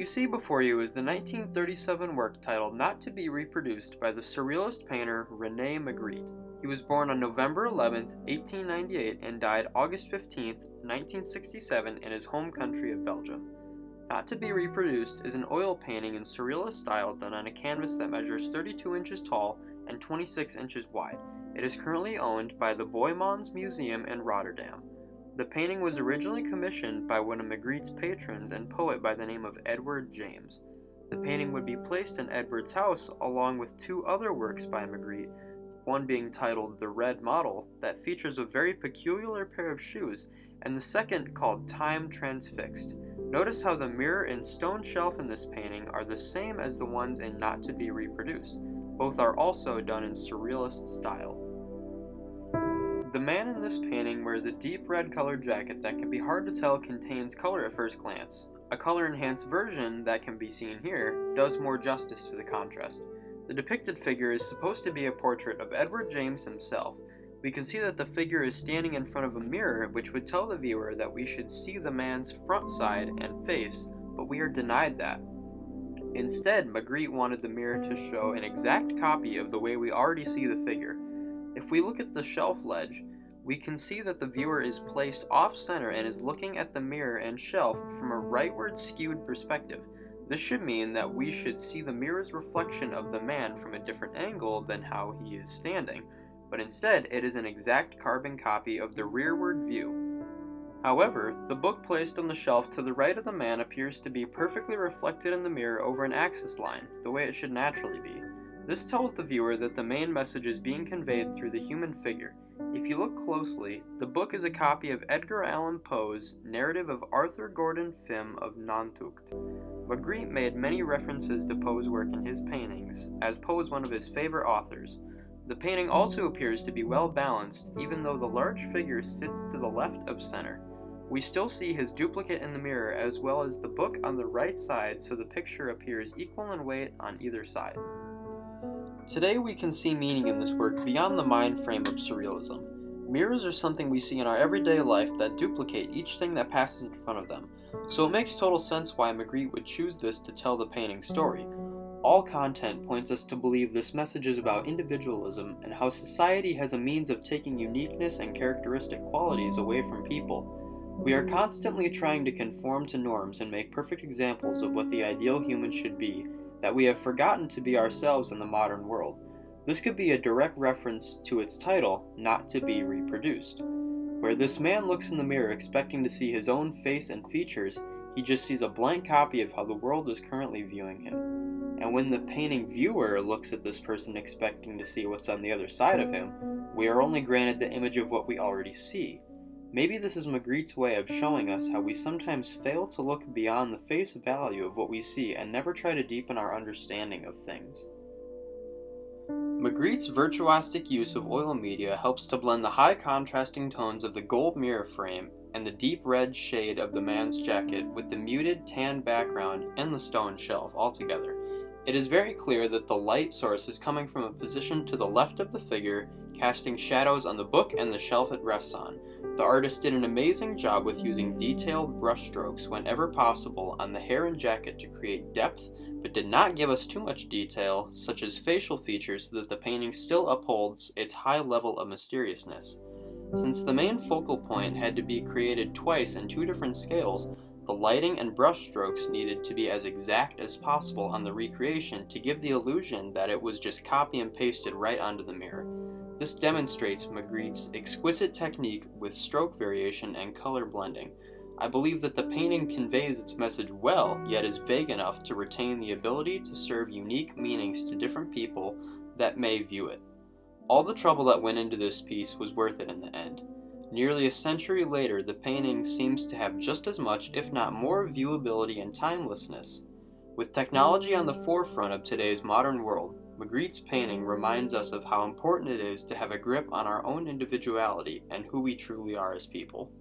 you see before you is the 1937 work titled Not to be Reproduced by the Surrealist painter Rene Magritte. He was born on November 11, 1898 and died August 15, 1967 in his home country of Belgium. Not to be Reproduced is an oil painting in Surrealist style done on a canvas that measures 32 inches tall and 26 inches wide. It is currently owned by the Boijmans Museum in Rotterdam. The painting was originally commissioned by one of Magritte's patrons and poet by the name of Edward James. The painting would be placed in Edward's house along with two other works by Magritte, one being titled The Red Model, that features a very peculiar pair of shoes, and the second called Time Transfixed. Notice how the mirror and stone shelf in this painting are the same as the ones in Not to be Reproduced. Both are also done in Surrealist style. The man in this painting wears a deep red colored jacket that can be hard to tell contains color at first glance. A color-enhanced version that can be seen here does more justice to the contrast. The depicted figure is supposed to be a portrait of Edward James himself. We can see that the figure is standing in front of a mirror, which would tell the viewer that we should see the man's front side and face, but we are denied that. Instead, Magritte wanted the mirror to show an exact copy of the way we already see the figure. If we look at the shelf ledge, we can see that the viewer is placed off-center and is looking at the mirror and shelf from a rightward skewed perspective. This should mean that we should see the mirror's reflection of the man from a different angle than how he is standing, but instead it is an exact carbon copy of the rearward view. However, the book placed on the shelf to the right of the man appears to be perfectly reflected in the mirror over an axis line, the way it should naturally be. This tells the viewer that the main message is being conveyed through the human figure. If you look closely, the book is a copy of Edgar Allan Poe's narrative of Arthur Gordon Pym of Nantucket. Magritte made many references to Poe's work in his paintings, as Poe is one of his favorite authors. The painting also appears to be well balanced, even though the large figure sits to the left of center. We still see his duplicate in the mirror as well as the book on the right side, so the picture appears equal in weight on either side. Today we can see meaning in this work beyond the mind frame of surrealism. Mirrors are something we see in our everyday life that duplicate each thing that passes in front of them, so it makes total sense why Magritte would choose this to tell the painting's story. All content points us to believe this message is about individualism and how society has a means of taking uniqueness and characteristic qualities away from people. We are constantly trying to conform to norms and make perfect examples of what the ideal human should be, that we have forgotten to be ourselves in the modern world. This could be a direct reference to its title, Not to be Reproduced. Where this man looks in the mirror expecting to see his own face and features, he just sees a blank copy of how the world is currently viewing him. And when the painting viewer looks at this person expecting to see what's on the other side of him, we are only granted the image of what we already see. Maybe this is Magritte's way of showing us how we sometimes fail to look beyond the face value of what we see and never try to deepen our understanding of things. Magritte's virtuosic use of oil media helps to blend the high contrasting tones of the gold mirror frame and the deep red shade of the man's jacket with the muted tan background and the stone shelf altogether. It is very clear that the light source is coming from a position to the left of the figure, casting shadows on the book and the shelf it rests on. The artist did an amazing job with using detailed brushstrokes whenever possible on the hair and jacket to create depth, but did not give us too much detail, such as facial features, so that the painting still upholds its high level of mysteriousness. Since the main focal point had to be created twice in two different scales, the lighting and brushstrokes needed to be as exact as possible on the recreation to give the illusion that it was just copy and pasted right onto the mirror. This demonstrates Magritte's exquisite technique with stroke variation and color blending. I believe that the painting conveys its message well, yet is vague enough to retain the ability to serve unique meanings to different people that may view it. All the trouble that went into this piece was worth it in the end. Nearly a century later, the painting seems to have just as much, if not more, viewability and timelessness. With technology on the forefront of today's modern world, Magritte's painting reminds us of how important it is to have a grip on our own individuality and who we truly are as people.